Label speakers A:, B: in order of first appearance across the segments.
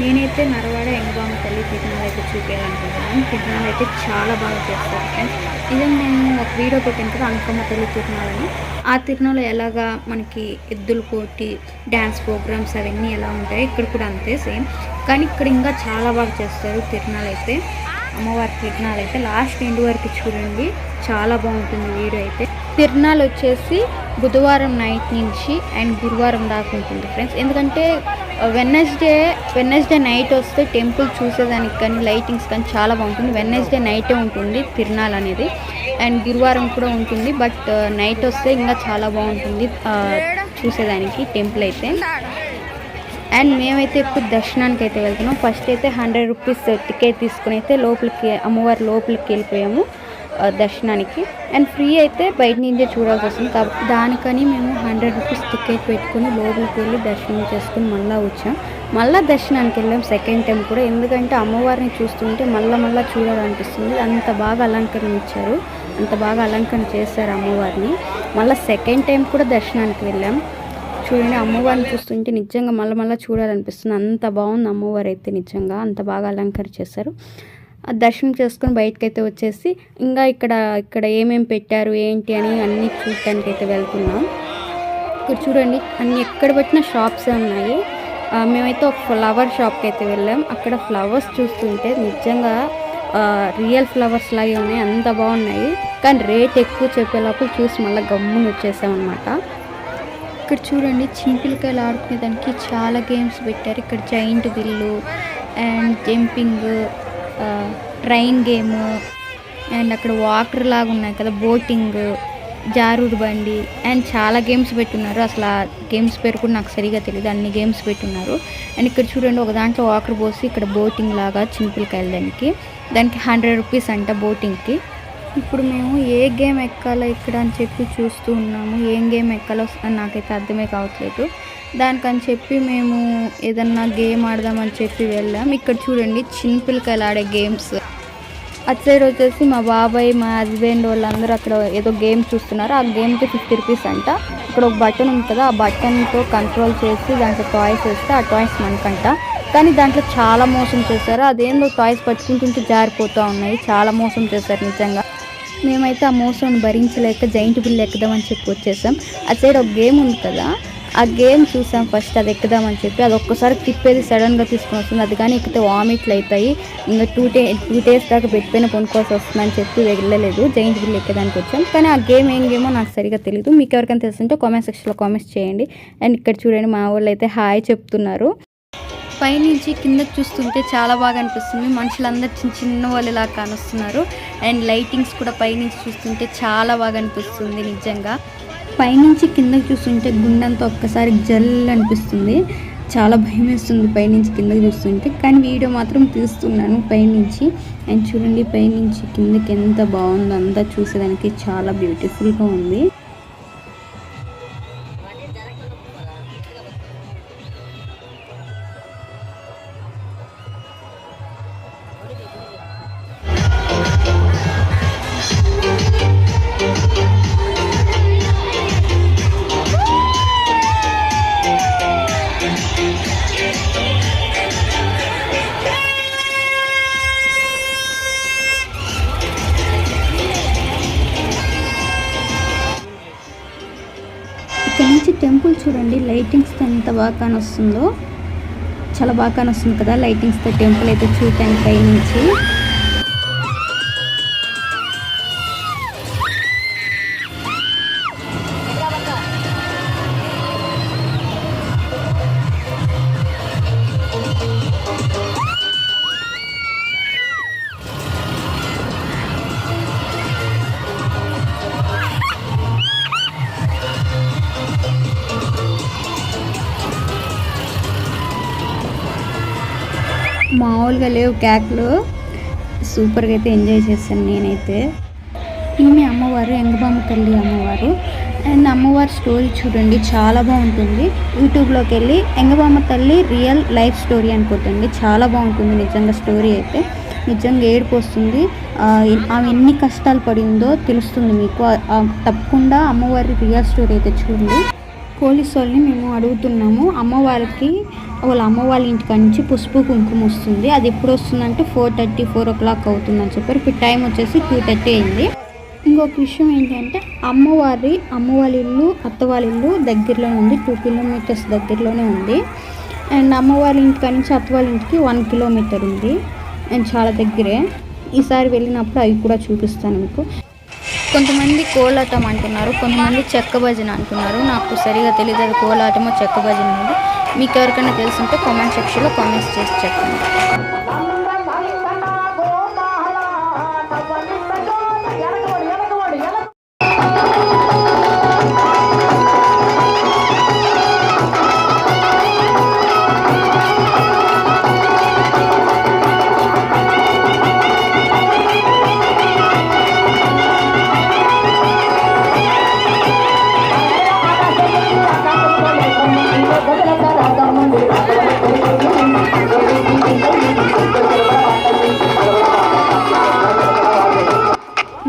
A: నేనైతే నరవాడ ఎంగబామ తల్లి తిరునాళ్ళు అయితే చూపించాలనుకుంటున్నాను. తిరునాళ్ళు అయితే చాలా బాగా చేస్తారు ఫ్రెండ్స్. నిజంగా నేను ఒక వీడియో పెట్టాను కదా అంకమ్మ తల్లి తిరునాళ్ళని. ఆ తిరునాళ్ళు ఎలాగా మనకి ఎద్దుల పోటీ, డ్యాన్స్ ప్రోగ్రామ్స్ అవన్నీ ఎలా ఉంటాయి, ఇక్కడ కూడా అంతే సేమ్. కానీ ఇక్కడ ఇంకా చాలా బాగా చేస్తారు తిరునాళ్ళు అయితే. అమ్మవారి తిరునాళ్ళు అయితే లాస్ట్ ఎండ్ వరకు చూడండి, చాలా బాగుంటుంది వీడియో అయితే. తిరునాళ్ళు వచ్చేసి బుధవారం నైట్ నుంచి అండ్ గురువారం దాకా ఉంటుంది ఫ్రెండ్స్. ఎందుకంటే వెన్నెస్డే నైట్ వస్తే టెంపుల్ చూసేదానికి కానీ లైటింగ్స్ కానీ చాలా బాగుంటుంది. వెన్నెస్డే నైటే ఉంటుంది తిరునాళ్ళు అనేది, అండ్ గురువారం కూడా ఉంటుంది. బట్ నైట్ వస్తే ఇంకా చాలా బాగుంటుంది చూసేదానికి టెంపుల్ అయితే. అండ్ మేమైతే ఇప్పుడు దర్శనానికి అయితే వెళ్తున్నాం. ఫస్ట్ అయితే 100 రూపీస్ టికెట్ తీసుకుని అయితే లోపలికి అమ్మవారి లోపలికి వెళ్ళిపోయాము దర్శనానికి. అండ్ ఫ్రీ అయితే బయట నుంచే చూడాల్సి వస్తుంది కాబట్టి దానికని మేము 100 రూపీస్ టికెట్ పెట్టుకుని లోపలికి వెళ్ళి దర్శనం చేసుకుని మళ్ళీ వచ్చాం. మళ్ళీ దర్శనానికి వెళ్ళాం సెకండ్ టైం కూడా, ఎందుకంటే అమ్మవారిని చూస్తుంటే మళ్ళీ చూడాలనిపిస్తుంది. అంత బాగా అలంకరించారు, అంత బాగా అలంకరణ చేశారు అమ్మవారిని. మళ్ళీ సెకండ్ టైం కూడా దర్శనానికి వెళ్ళాం. చూడండి అమ్మవారిని చూస్తుంటే నిజంగా మళ్ళీ చూడాలనిపిస్తుంది. అంత బాగుంది అమ్మవారు అయితే, నిజంగా అంత బాగా అలంకరించేశారు. దర్శనం చేసుకొని బయటకైతే వచ్చేసి ఇంకా ఇక్కడ ఏమేమి పెట్టారు ఏంటి అని అన్నీ చూడటానికి అయితే వెళ్తున్నాం. ఇక్కడ చూడండి అన్ని ఎక్కడ పెట్టిన షాప్సే ఉన్నాయి. మేమైతే ఒక ఫ్లవర్ షాప్కి అయితే వెళ్ళాం. అక్కడ ఫ్లవర్స్ చూస్తుంటే నిజంగా రియల్ ఫ్లవర్స్ లాగే ఉన్నాయి, అంత బాగున్నాయి. కానీ రేట్ ఎక్కువ చెప్పేలోపు చూసి మళ్ళీ గమ్మున వచ్చేసామన్నమాట. ఇక్కడ చూడండి చిన్నపిల్లకాయలు ఆడుకునేదానికి చాలా గేమ్స్ పెట్టారు. ఇక్కడ giant wheel and jumping, train game, and అక్కడ వాటర్ లాగా ఉన్నాయి కదా బోటింగ్, జారుడు బండి అండ్ చాలా గేమ్స్ పెట్టున్నారు. అసలు ఆ గేమ్స్ పేరు కూడా నాకు సరిగా తెలియదు, అన్ని గేమ్స్ పెట్టున్నారు. అండ్ ఇక్కడ చూడండి ఒక దాంట్లో వాటర్ పోసి ఇక్కడ బోటింగ్ లాగా చిన్నపిల్లకాయలు దానికి 100 రూపీస్ అంట బోటింగ్కి. ఇప్పుడు మేము ఏ గేమ్ ఎక్కాలో ఇక్కడ అని చెప్పి చూస్తూ ఉన్నాము. ఏం గేమ్ ఎక్కాలో నాకైతే అర్థమే కావట్లేదు. దానికని చెప్పి మేము ఏదన్నా గేమ్ ఆడదామని చెప్పి వెళ్ళాం. ఇక్కడ చూడండి చిన్నపిల్లకాయలు ఆడే గేమ్స్. అటు సైడ్ వచ్చేసి మా బాబాయ్ మా హస్బెండ్ వాళ్ళందరూ అక్కడ ఏదో గేమ్ చూస్తున్నారు. ఆ గేమ్కి 50 రూపీస్ అంట. ఇక్కడ ఒక బటన్ ఉంది కదా, ఆ బటన్తో కంట్రోల్ చేసి దాంట్లో టాయ్స్ వేస్తే ఆ టాయ్స్ మనకంట. కానీ దాంట్లో చాలా మోసం చేశారు. అదేందో టాయ్స్ పట్టుకుంటుంటే జారిపోతూ ఉన్నాయి, చాలా మోసం చేశారు నిజంగా. మేమైతే ఆ మోసం భరించలేక జైంట్ బిల్ ఎక్కుదామని చెప్పి వచ్చేసాం. అటు సైడ్ ఒక గేమ్ ఉంది కదా, ఆ గేమ్ చూసాం ఫస్ట్, అది ఎక్కుదామని చెప్పి. అది ఒక్కసారి తిప్పేది సడన్గా తీసుకొని వస్తుంది. అది కానీ ఎక్కితే వామిట్లు అవుతాయి, ఇంకా 2 days దాకా పెట్టిపోయిన కొనుక్కోవాల్సి వస్తుందని చెప్పి వెళ్ళలేదు. జైంట్ బిల్ ఎక్కేదానికి వచ్చాం. కానీ ఆ గేమ్ ఏం గేమో నాకు సరిగా తెలియదు. మీకు ఎవరికైనా తెలుసుంటే కామెంట్ సెక్షన్లో కామెంట్స్ చేయండి. అండ్ ఇక్కడ చూడండి మా వాళ్ళు అయితే హాయ్ చెప్తున్నారు. పైనుంచి కిందకి చూస్తుంటే చాలా బాగా అనిపిస్తుంది. మనుషులందరూ చిన్న వాళ్ళు ఇలా కానొస్తున్నారు. అండ్ లైటింగ్స్ కూడా పైనుంచి చూస్తుంటే చాలా బాగా అనిపిస్తుంది నిజంగా. పైనుంచి కిందకి చూస్తుంటే గుండెంతా ఒక్కసారి జల్ అనిపిస్తుంది, చాలా భయం వేస్తుంది పైనుంచి కిందకి చూస్తుంటే. కానీ వీడియో మాత్రం తీస్తున్నాను పైనుంచి. అండ్ చూడండి పైనుంచి కిందకి ఎంత బాగుందో, అంతా చూసేదానికి చాలా బ్యూటిఫుల్గా ఉంది. ఇక్కడ నుంచి టెంపుల్ చూడండి లైటింగ్స్తో ఎంత బాగా కానొస్తుందో, చాలా బాగా కానొస్తుంది కదా లైటింగ్స్తో టెంపుల్ అయితే చూడటానికి పైనుంచి. మామూలుగా లేవు కేక్లు, సూపర్గా అయితే ఎంజాయ్ చేశాను నేనైతే. ఈమె అమ్మవారు ఎంగబామ తల్లి అమ్మవారు. అండ్ అమ్మవారి స్టోరీ చూడండి చాలా బాగుంటుంది. యూట్యూబ్లోకి వెళ్ళి ఎంగబామ తల్లి రియల్ లైఫ్ స్టోరీ అనుకుంటుంది, చాలా బాగుంటుంది నిజంగా. స్టోరీ అయితే నిజంగా ఏడుపు వస్తుంది. ఆమె ఎన్ని కష్టాలు పడిందో తెలుస్తుంది మీకు. తప్పకుండా అమ్మవారి రియల్ స్టోరీ అయితే చూడండి. పోలీసు వాళ్ళని మేము అడుగుతున్నాము అమ్మవారికి వాళ్ళ అమ్మ వాళ్ళ ఇంటికాడ నుంచి పసుపు కుంకుమ వస్తుంది. అది ఎప్పుడు వస్తుందంటే 4:30 4 o'clock అవుతుందని చెప్పారు. ఇప్పుడు టైం వచ్చేసి 2:30 అయింది. ఇంకొక విషయం ఏంటంటే అమ్మ వాళ్ళ ఇల్లు అత్త వాళ్ళ ఇల్లు దగ్గరలోనే ఉంది. 2 kilometers దగ్గరలోనే ఉంది. అండ్ అమ్మ వాళ్ళ ఇంటికాడ నుంచి అత్త వాళ్ళ ఇంటికి 1 kilometer ఉంది. అండ్ చాలా దగ్గరే. ఈసారి వెళ్ళినప్పుడు అవి కూడా చూపిస్తాను మీకు. కొంతమంది కోలాటం అంటున్నారు, కొంతమంది చెక్క భజన అంటున్నారు. నాకు సరిగా తెలియదు అది కోలాటమో చెక్క భజన అనేది. మీకు ఎవరికైనా తెలుసుంటే కామెంట్ సెక్షన్లో కామెంట్స్ చేసి చెప్పండి.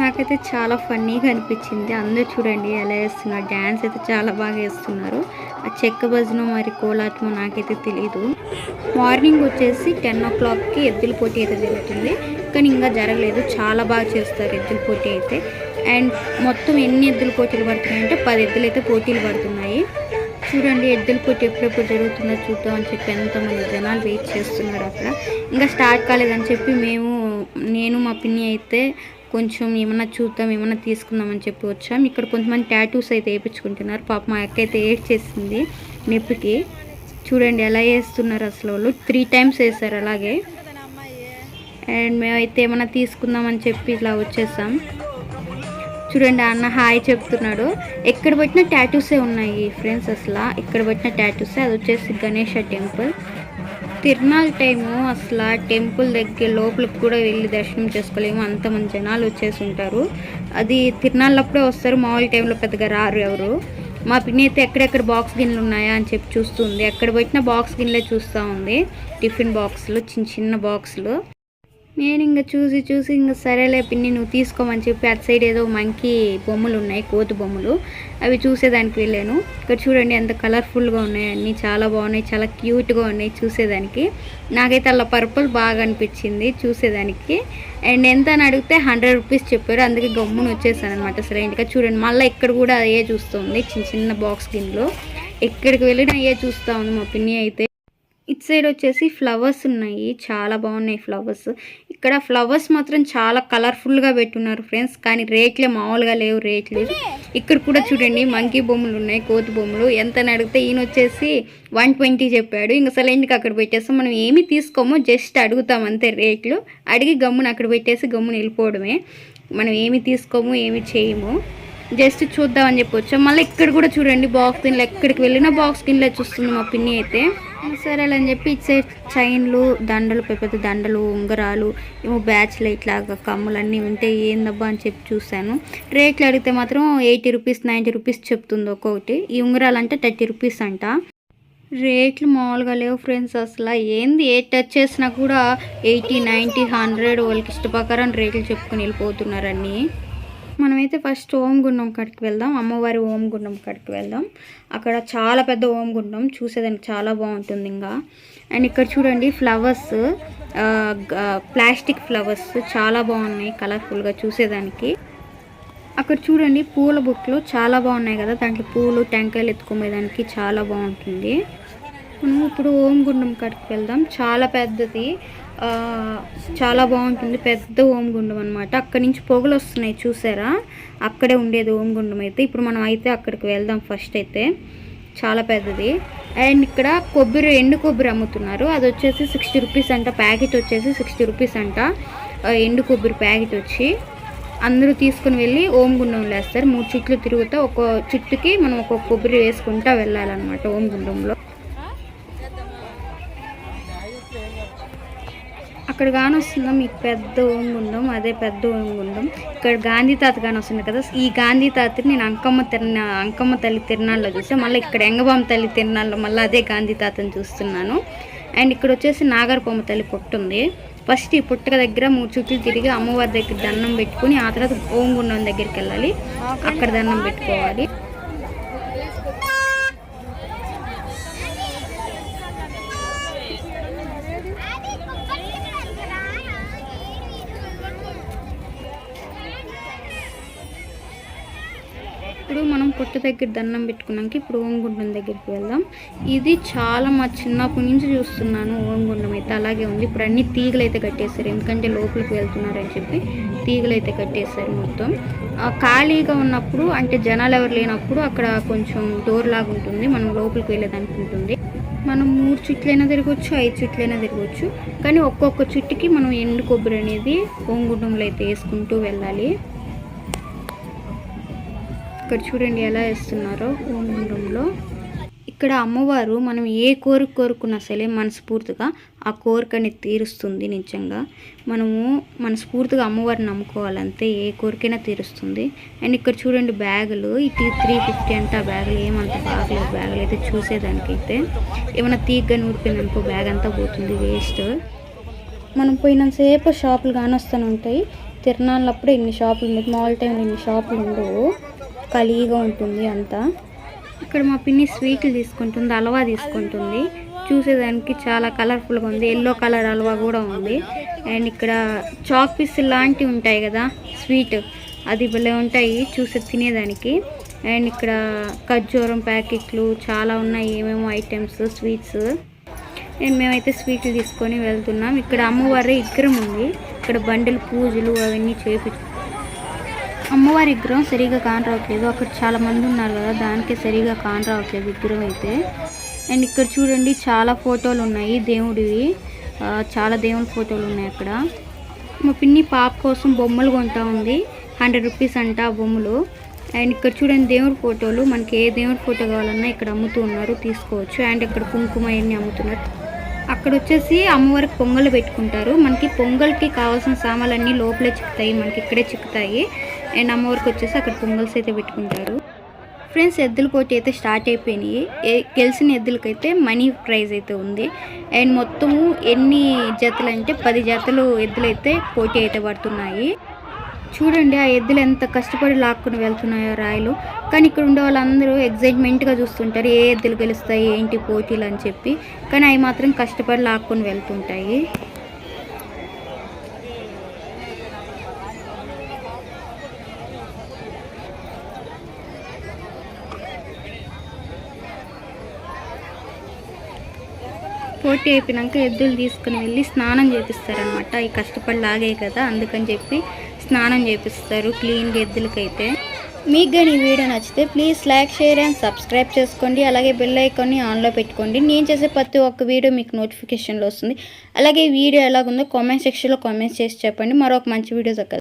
A: నాకైతే చాలా ఫన్నీగా అనిపించింది. అందరూ చూడండి ఎలా వేస్తున్నారు, డ్యాన్స్ అయితే చాలా బాగా వేస్తున్నారు. ఆ చెక్క భజన మరి కోలాటమో నాకైతే తెలీదు. మార్నింగ్ వచ్చేసి 10 o'clockకి ఎద్దుల పోటీ అయితే జరుగుతుంది, కానీ ఇంకా జరగలేదు. చాలా బాగా చేస్తారు ఎద్దుల పోటీ అయితే. అండ్ మొత్తం ఎన్ని ఎద్దుల పోటీలు పడుతున్నాయంటే 10 ఎద్దులు అయితే పోటీలు పడుతున్నాయి. చూడండి ఎద్దుల పోటీ ఎప్పుడెప్పుడు జరుగుతుందో చూద్దాం అని చెప్పి ఎంతమంది జనాలు వెయిట్ చేస్తున్నారు అక్కడ. ఇంకా స్టార్ట్ కాలేదని చెప్పి నేను మా పిన్ని అయితే కొంచెం ఏమన్నా చూద్దాం ఏమన్నా తీసుకుందామని చెప్పి వచ్చాం. ఇక్కడ కొంతమంది టాటూస్ అయితే వేయించుకుంటున్నారు. పాప మా అక్క అయితే చేసింది నొప్పికి. చూడండి ఎలా వేస్తున్నారు అసలు. వాళ్ళు 3 times వేస్తారు అలాగే. అండ్ మేమైతే ఏమన్నా తీసుకుందామని చెప్పి ఇలా వచ్చేసాం. చూడండి అన్న హాయ్ చెప్తున్నాడు. ఎక్కడ పెట్టిన టాటూసే ఉన్నాయి ఫ్రెండ్స్. అసలు ఎక్కడ పెట్టిన టాటూసే. అది వచ్చేసి గణేష టెంపుల్. తిరునాళ్ళ టైము అసలు టెంపుల్ దగ్గర లోపలికి కూడా వెళ్ళి దర్శనం చేసుకోలేము, అంతమంది జనాలు వచ్చేసి ఉంటారు. అది తిరునాళ్ళప్పుడే వస్తారు, మామూలు టైంలో పెద్దగా రారు ఎవరు. మా పిన్ని అయితే ఎక్కడెక్కడ బాక్స్ గిన్నెలు ఉన్నాయా అని చెప్పి చూస్తుంది. ఎక్కడ పెట్టిన బాక్స్ గిన్నెలే చూస్తూ ఉంది. టిఫిన్ బాక్సులు, చిన్న బాక్సులు. నేను ఇంకా చూసి ఇంకా సరేలే పిన్ని నువ్వు తీసుకోమని చెప్పి అటు సైడ్ ఏదో మంకీ బొమ్మలు ఉన్నాయి, కోతి బొమ్మలు, అవి చూసేదానికి వెళ్ళాను. ఇక్కడ చూడండి ఎంత కలర్ఫుల్గా ఉన్నాయి అన్నీ, చాలా బాగున్నాయి, చాలా క్యూట్గా ఉన్నాయి చూసేదానికి. నాకైతే అలా పర్పుల్ బాగా అనిపించింది చూసేదానికి. అండ్ ఎంత అని అడిగితే 100 rupees చెప్పారు. అందుకే గమ్మున వచ్చేసాను అనమాట. సరే ఇంకా చూడండి మళ్ళీ ఇక్కడ కూడా అయ్యే చూస్తుంది, చిన్న బాక్స్ గిన్నెలో. ఎక్కడికి వెళ్ళినా అయ్యే చూస్తూ ఉంది మా పిన్ని అయితే. ఇటు సైడ్ వచ్చేసి ఫ్లవర్స్ ఉన్నాయి, చాలా బాగున్నాయి ఫ్లవర్స్. ఇక్కడ ఫ్లవర్స్ మాత్రం చాలా కలర్ఫుల్గా పెట్టున్నారు ఫ్రెండ్స్, కానీ రేట్లే మామూలుగా లేవు రేట్లు. ఇక్కడ కూడా చూడండి మంకీ బొమ్మలు ఉన్నాయి, కోతి బొమ్మలు. ఎంత అని అడిగితే ఈయన వచ్చేసి 120 చెప్పాడు. ఇంకా సైలెంట్గా అక్కడ పెట్టేస్తాం. మనం ఏమి తీసుకోమో జస్ట్ అడుగుతాం అంతే రేట్లు. అడిగి గమ్మున అక్కడ పెట్టేసి గమ్మున వెళ్ళిపోవడమే. మనం ఏమి తీసుకోము ఏమి చేయము, జస్ట్ చూద్దామని చెప్పొచ్చు. మళ్ళీ ఇక్కడ కూడా చూడండి బాక్స్ గిన్నెలు, ఎక్కడికి వెళ్ళినా బాక్స్ గిన్నెలే చూస్తుంది మా పిన్ని అయితే. సరే అని చెప్పి ఇటు సైడ్ చైన్లు, దండలు, పెద్ద దండలు, ఉంగరాలు, ఏమో బ్యాచ్ లైట్ లాగా కమ్ములు అన్నీ ఉంటే ఏందబ్బా అని చెప్పి చూశాను. రేట్లు అడిగితే మాత్రం 80 rupees 90 rupees చెప్తుంది ఒక్కొక్కటి. ఈ ఉంగరాలు అంటే 30 rupees అంట. రేట్లు మామూలుగా లేవు ఫ్రెండ్స్. అసలు ఏంది ఏ టచ్ చేసినా కూడా 80 90 100 వాళ్ళకి ఇష్టప్రకారం రేట్లు చెప్పుకొని వెళ్ళిపోతున్నారు అన్నీ. మనమైతే ఫస్ట్ ఓంగుండం కాడికి వెళ్దాం, అమ్మవారి ఓంగుండం కాడికి వెళ్దాం. అక్కడ చాలా పెద్ద ఓంగుండం, చూసేదానికి చాలా బాగుంటుంది ఇంకా. అండ్ ఇక్కడ చూడండి ఫ్లవర్స్, ప్లాస్టిక్ ఫ్లవర్స్ చాలా బాగున్నాయి కలర్ఫుల్గా చూసేదానికి. అక్కడ చూడండి పూల బుట్టలు చాలా బాగున్నాయి కదా, దాంట్లో పూలు టెంకాయలు ఎత్తుకునేదానికి చాలా బాగుంటుంది. మనం ఇప్పుడు ఓంగుండం కాడికి వెళ్దాం. చాలా పెద్దది, చాలా బాగుంటుంది, పెద్ద ఓంగుండం అనమాట. అక్కడి నుంచి పొగలు వస్తున్నాయి చూసారా, అక్కడే ఉండేది ఓంగుండం అయితే. ఇప్పుడు మనం అయితే అక్కడికి వెళ్దాం ఫస్ట్ అయితే. చాలా పెద్దది. అండ్ ఇక్కడ ఎండు కొబ్బరి అమ్ముతున్నారు. అది వచ్చేసి 60 rupees అంట, ప్యాకెట్ వచ్చేసి 60 rupees అంట. ఎండు కొబ్బరి ప్యాకెట్ వచ్చి అందరూ తీసుకుని వెళ్ళి ఓంగుండంలో వేస్తారు. 3 చుట్లు తిరుగుతా ఒక చుట్టుకి మనం ఒక కొబ్బరి వేసుకుంటా వెళ్ళాలన్నమాట ఓంగుండంలో. అక్కడ కానొస్తుందా మీకు పెద్ద ఓంగుండం, అదే పెద్ద ఓంగుండం. ఇక్కడ గాంధీ తాత కానొస్తుంది కదా, ఈ గాంధీ తాతని నేను అంకమ్మ తల్లి తిరునాళ్ళలో చూస్తే, మళ్ళీ ఇక్కడ ఎంగబామ్మ తల్లి తిరునాళ్ళలో మళ్ళీ అదే గాంధీ తాతని చూస్తున్నాను. అండ్ ఇక్కడ వచ్చేసి నాగరపొమ్మ తల్లి పుట్టు ఉంది. ఫస్ట్ ఈ పుట్టక దగ్గర 3 చుట్లు తిరిగి అమ్మవారి దగ్గర దండం పెట్టుకుని ఆ తర్వాత ఓంగుండం దగ్గరికి వెళ్ళాలి, అక్కడ దండం పెట్టుకోవాలి. ఇప్పుడు మనం పుట్ట దగ్గర దండం పెట్టుకున్నాక ఇప్పుడు ఓంగుండం దగ్గరికి వెళ్దాం. ఇది చాలా మా చిన్నప్పటి నుంచి చూస్తున్నాను. ఓంగుండం అయితే అలాగే ఉంది. ఇప్పుడు అన్ని తీగలు అయితే కట్టేశారు, ఎందుకంటే లోపలికి వెళ్తున్నారని చెప్పి తీగలు అయితే కట్టేశారు మొత్తం. ఖాళీగా ఉన్నప్పుడు అంటే జనాలు ఎవరు లేనప్పుడు అక్కడ కొంచెం డోర్ లాగా ఉంటుంది, మనం లోపలికి వెళ్ళేదానికి ఉంటుంది. మనం 3 చుట్లైనా తిరగవచ్చు, 5 చుట్లైనా తిరగవచ్చు. కానీ ఒక్కొక్క చుట్టుకి మనం ఎండు కొబ్బరి అనేది ఓంగుండంలో అయితే వేసుకుంటూ వెళ్ళాలి. ఇక్కడ చూడండి ఎలా వేస్తున్నారో ఓంగుండంలో. ఇక్కడ అమ్మవారు మనం ఏ కోరిక కోరుకున్నా సరే మనస్ఫూర్తిగా ఆ కోరికని తీరుస్తుంది. నిజంగా మనము మనస్ఫూర్తిగా అమ్మవారిని నమ్ముకోవాలంటే ఏ కోరికైనా తీరుస్తుంది. అండ్ ఇక్కడ చూడండి బ్యాగులు, ఇటు 350 అంటే ఆ బ్యాగులు ఏమంత బాగలేదు. బ్యాగులు అయితే చూసేదానికైతే ఏమైనా తీగ్గా నూరిపోయింది అనుకో బ్యాగ్ అంతా పోతుంది, వేస్ట్. మనం పోయినంతసేపు షాపులు కానొస్తూనే ఉంటాయి. తిరణాలప్పుడు ఎన్ని షాపులు ఉన్నాయి, మామూలు టైంలో ఎన్ని షాపులు ఉండవు, ఖాళీగా ఉంటుంది అంతా. ఇక్కడ మా పిన్ని స్వీట్లు తీసుకుంటుంది, హల్వా తీసుకుంటుంది. చూసేదానికి చాలా కలర్ఫుల్గా ఉంది, ఎల్లో కలర్ హల్వా కూడా ఉంది. అండ్ ఇక్కడ చాక్ పీస్ లాంటివి ఉంటాయి కదా స్వీట్, అది భలే ఉంటాయి చూసే తినేదానికి. అండ్ ఇక్కడ ఖర్జూరం ప్యాకెట్లు చాలా ఉన్నాయి, ఏమేమో ఐటమ్స్ స్వీట్స్. అండ్ మేమైతే స్వీట్లు తీసుకొని వెళ్తున్నాం. ఇక్కడ అమ్మవారి విగ్రహం ఉంది, ఇక్కడ బండలు పూజలు అవన్నీ చేపించు. అమ్మవారి విగ్రహం సరిగా కానరావట్లేదు, అక్కడ చాలా మంది ఉన్నారు కదా దానికే సరిగా కానరావట్లేదు విగ్రహం అయితే. అండ్ ఇక్కడ చూడండి చాలా ఫోటోలు ఉన్నాయి దేవుడివి, చాలా దేవుని ఫోటోలు ఉన్నాయి అక్కడ. మా పిన్ని పాప కోసం బొమ్మలు కొంటా ఉంది, 100 రూపీస్ అంట ఆ బొమ్మలు. అండ్ ఇక్కడ చూడండి దేవుడి ఫోటోలు, మనకి ఏ దేవుడి ఫోటో కావాలన్నా ఇక్కడ అమ్ముతూ ఉన్నారు, తీసుకోవచ్చు. అండ్ ఇక్కడ కుంకుమ అన్నీ అమ్ముతున్నారు. అక్కడ వచ్చేసి అమ్మవారికి పొంగల్ పెట్టుకుంటారు. మనకి పొంగల్కి కావాల్సిన సామాన్లన్నీ లోపలే చిక్కుతాయి, మనకి ఇక్కడే చిక్కుతాయి. అండ్ అమ్మవారికి వచ్చేసి అక్కడ పొంగల్స్ అయితే పెట్టుకుంటారు. ఫ్రెండ్స్, ఎద్దుల పోటీ అయితే స్టార్ట్ అయిపోయినాయి. గెలిచిన ఎద్దులకైతే మనీ ప్రైజ్ అయితే ఉంది. అండ్ మొత్తము ఎన్ని జతలు అంటే 10 జతలు ఎద్దులు అయితే పోటీ అయితే పడుతున్నాయి. చూడండి ఆ ఎద్దులు ఎంత కష్టపడి లాక్కుని వెళ్తున్నాయో రాయిలు. కానీ ఇక్కడ ఉండే వాళ్ళందరూ ఎగ్జైట్మెంట్గా చూస్తుంటారు ఏ ఎద్దులు గెలుస్తాయి ఏంటి పోటీలు అని చెప్పి. కానీ అవి మాత్రం కష్టపడి లాక్కొని వెళ్తుంటాయి. పోటీ అయిపోయినాక ఎద్దులు తీసుకుని వెళ్ళి స్నానం చేపిస్తారనమాట. ఈ కష్టపడి లాగే కదా అందుకని చెప్పి స్నానం చేపిస్తారు క్లీన్గా ఎద్దులకైతే. మీకు కానీ ఈ వీడియో నచ్చితే please like, share and subscribe చేసుకోండి. అలాగే బెల్ ఐకాన్ని ఆన్లో పెట్టుకోండి. నేను చేసే ప్రతి ఒక్క వీడియో మీకు నోటిఫికేషన్లో వస్తుంది. అలాగే ఈ వీడియో ఎలాగుందో కామెంట్ సెక్షన్లో కామెంట్స్ చేసి చెప్పండి. మరొక మంచి వీడియో దక్కదు.